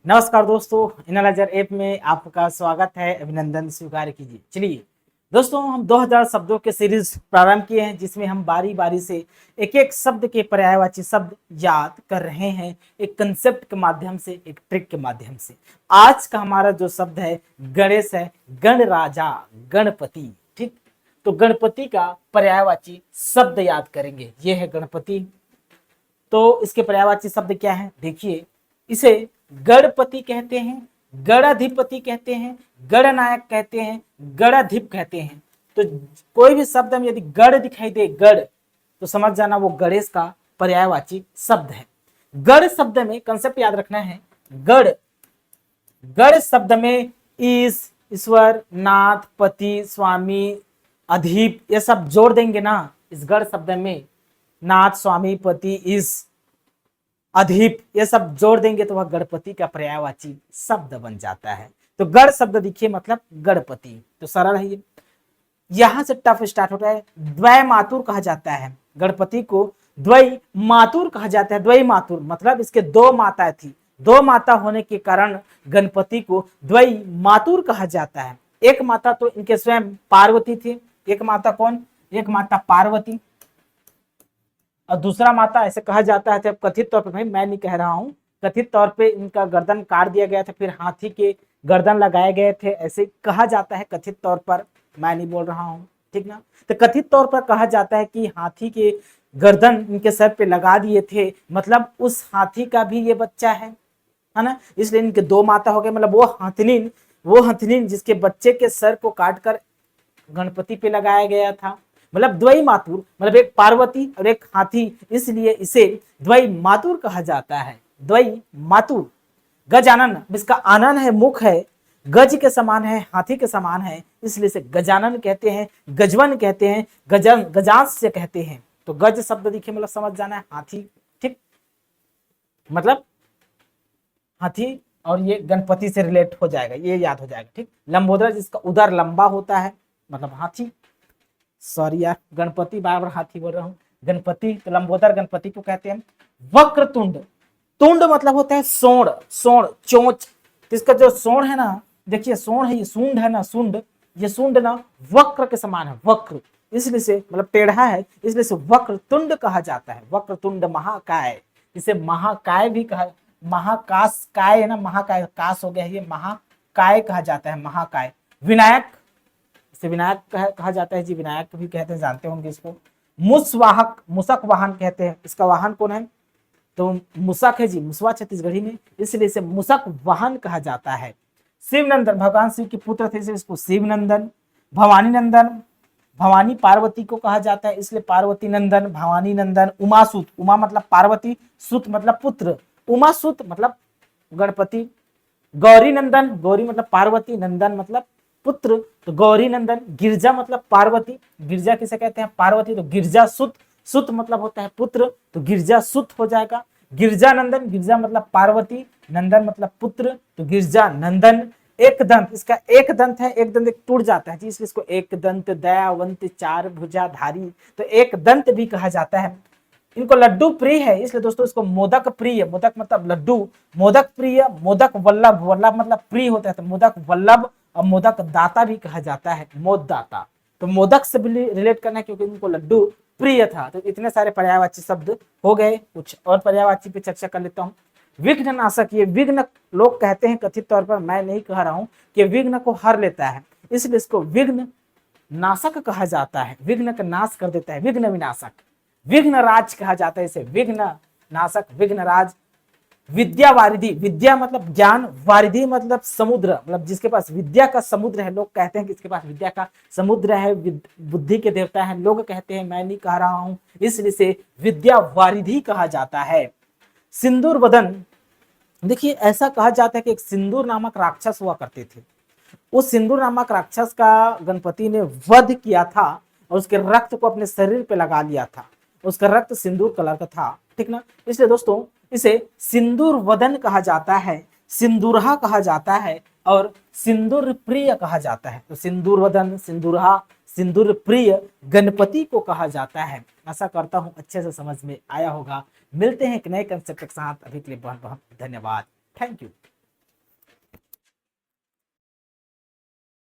नमस्कार दोस्तों, analyser app में आपका स्वागत है। अभिनंदन स्वीकार कीजिए। चलिए दोस्तों, हम 2000 शब्दों के सीरीज प्रारंभ किए हैं जिसमें हम बारी बारी से एक एक शब्द के पर्यायवाची शब्द याद कर रहे हैं, एक कंसेप्ट के माध्यम से, एक ट्रिक के माध्यम से। आज का हमारा जो शब्द है गणेश है, गणराजा, गणपति। ठीक, तो गणपति का पर्यायवाची शब्द याद करेंगे। ये है गणपति। तो इसके पर्यायवाची शब्द क्या है देखिए। इसे गणपति कहते हैं, गणाधिपति कहते हैं, गणनायक कहते हैं, गणाधिप कहते हैं। तो कोई भी शब्द में यदि गण दिखाई दे, गण, तो समझ जाना वो गणेश का पर्यायवाची शब्द है। गण शब्द में कंसेप्ट याद रखना है। गण गण शब्द में ईश्वर, नाथ, पति, स्वामी, अधिप, ये सब जोड़ देंगे ना इस गण शब्द में। नाथ, स्वामी, पति, ईश, अधिप, ये सब जोड़ देंगे तो वह गणपति का पर्यायवाची शब्द बन जाता है। तो गण शब्द देखिए मतलब गणपति। तो सरल है ये। यहां से टफ स्टार्ट होता है। द्वय मातुर कहा जाता है गणपति को। द्वय मातुर कहा जाता है। द्वय मातुर मतलब इसके दो माताएं थी। दो माता होने के कारण गणपति को द्वय मातुर कहा जाता है। एक माता तो इनके स्वयं पार्वती थी। एक माता कौन? एक माता पार्वती, और दूसरा माता ऐसे कहा जाता है, कथित तौर पे, भाई मैं नहीं कह रहा हूँ, कथित तौर पे इनका गर्दन काट दिया गया था, फिर हाथी के गर्दन लगाए गए थे, ऐसे कहा जाता है कथित तौर पर। मैं नहीं बोल रहा हूँ, ठीक ना। तो कथित तौर पर कहा जाता है कि हाथी के गर्दन इनके सर पे लगा दिए थे, मतलब उस हाथी का भी ये बच्चा है ना। इसलिए इनके दो माता हो गए, मतलब वो हथनीन जिसके बच्चे के सर को काट कर गणपति पे लगाया गया था। मतलब द्वय मातुर, मतलब एक पार्वती और एक हाथी, इसलिए इसे द्वय मातुर कहा जाता है। द्वय मातुर। गजानन, इसका आनन है, मुख है, गज के समान है, हाथी के समान है, इसलिए इसे गजानन कहते हैं, गजवन कहते हैं, गजांश से कहते हैं। तो गज शब्द देखिए मतलब समझ जाना है हाथी। ठीक, मतलब हाथी, और ये गणपति से रिलेट हो जाएगा, ये याद हो जाएगा। ठीक, लंबोदर जिसका उदर लंबा होता है, मतलब हाथी। सॉरी यार, गणपति बार बार हाथी बोल रहा हूँ। गणपति, तो लंबोदर गणपति को कहते हैं। वक्रतुंड, तुंड मतलब होता है सोंड, चोंच। तो इसका जो सोंड है ना, देखिए सोंड है, ये सूंड है ना, सूंड, ये सूंड ना वक्र के समान है, वक्र, इसलिए से मतलब टेढ़ा है, इसलिए से वक्रतुंड कहा जाता है। वक्रतुंड महाकाय, इसे महाकाय भी कहा, महाकाश काय है ना, महाकाय काश हो गया, ये महाकाय कहा जाता है, महाकाय। विनायक, इसे विनायक कहा जाता है जी, विनायक भी कहते हैं, जानते होंगे इसको। मुसवाहक, मुसक वाहन कहते हैं। इसका वाहन कौन है? तो मुसक है जी, मुसवा छत्तीसगढ़ी में, इसलिए इसे मुसक वाहन कहा जाता है। शिवनंदन, भगवान शिव के पुत्र थे, इसलिए इसको शिवनंदन। भवानी नंदन, भवानी पार्वती को कहा जाता है, इसलिए पार्वती नंदन, भवानी नंदन। उमासुत, उमा मतलब पार्वती, सुत मतलब पुत्र, उमासुत मतलब गणपति। गौरी नंदन, गौरी मतलब पार्वती, नंदन मतलब पुत्र, तो गौरी नंदन। गिरजा मतलब पार्वती, गिरजा किसे कहते हैं? पार्वती, तो गिरजा सुत, सुत मतलब होता है पुत्र, तो गिरजा सुत हो जाएगा। गिरजा नंदन, गिरजा मतलब पार्वती, नंदन मतलब पुत्र, तो गिरजा नंदन। एक दंत, इसका एक दंत है, एक दंत एक टूट जाता है जी, इसलिए इसको एक दंत, दयावंत, चार भुजाधारी, तो एक दंत भी कहा जाता है। इनको लड्डू प्रिय है, इसलिए दोस्तों इसको मोदक प्रिय, मोदक मतलब लड्डू, मोदक प्रिय, मोदक वल्लभ, वल्लभ मतलब प्रिय होता है, तो मोदक वल्लभ, और मोदक दाता भी कहा जाता है, मोद दाता। तो मोदक से भी रिलेट करना है क्योंकि इनको लड्डू प्रिय था। तो इतने सारे पर्यायवाची शब्द हो गए। कुछ और पर्यायवाची पे चर्चा कर लेता हूँ। विघ्न नाशक, ये विघ्न लोग कहते हैं कथित तौर पर, मैं नहीं कह रहा हूँ, कि विघ्न को हर लेता है, इसलिए इसको विघ्न नाशक कहा जाता है। विघ्न का नाश कर देता है, विघ्न विनाशक। विघ्न राज कहा जाता है इसे, विघ्न नाशक, विघ्न राज। विद्या वारिधि, विद्या मतलब ज्ञान, वारिधि मतलब समुद्र, मतलब जिसके पास विद्या का समुद्र है। लोग कहते हैं कि इसके पास विद्या का समुद्र है, बुद्धि के देवता है, लोग कहते हैं, मैं नहीं कह रहा हूं, इसलिए से विद्या वारिधि कहा जाता है। सिंदूर वदन, देखिए ऐसा कहा जाता है कि एक सिंदूर नामक राक्षस हुआ करते थे। उस सिंदूर नामक राक्षस का गणपति ने वध किया था और उसके रक्त को अपने शरीर पे लगा लिया था। उसका रक्त सिंदूर कलर का था, ठीक ना। इसलिए दोस्तों इसे सिंदूर वदन कहा जाता है, सिंदूरहा कहा जाता है, और सिंदूर प्रिय कहा जाता है। तो सिंदूर वदन, सिंदूरहा, सिंदूर प्रिय गणपति को कहा जाता है। आशा करता हूं अच्छे से समझ में आया होगा। मिलते हैं एक नए कंसेप्ट के साथ, अभी के लिए बहुत बहुत धन्यवाद। Thank you.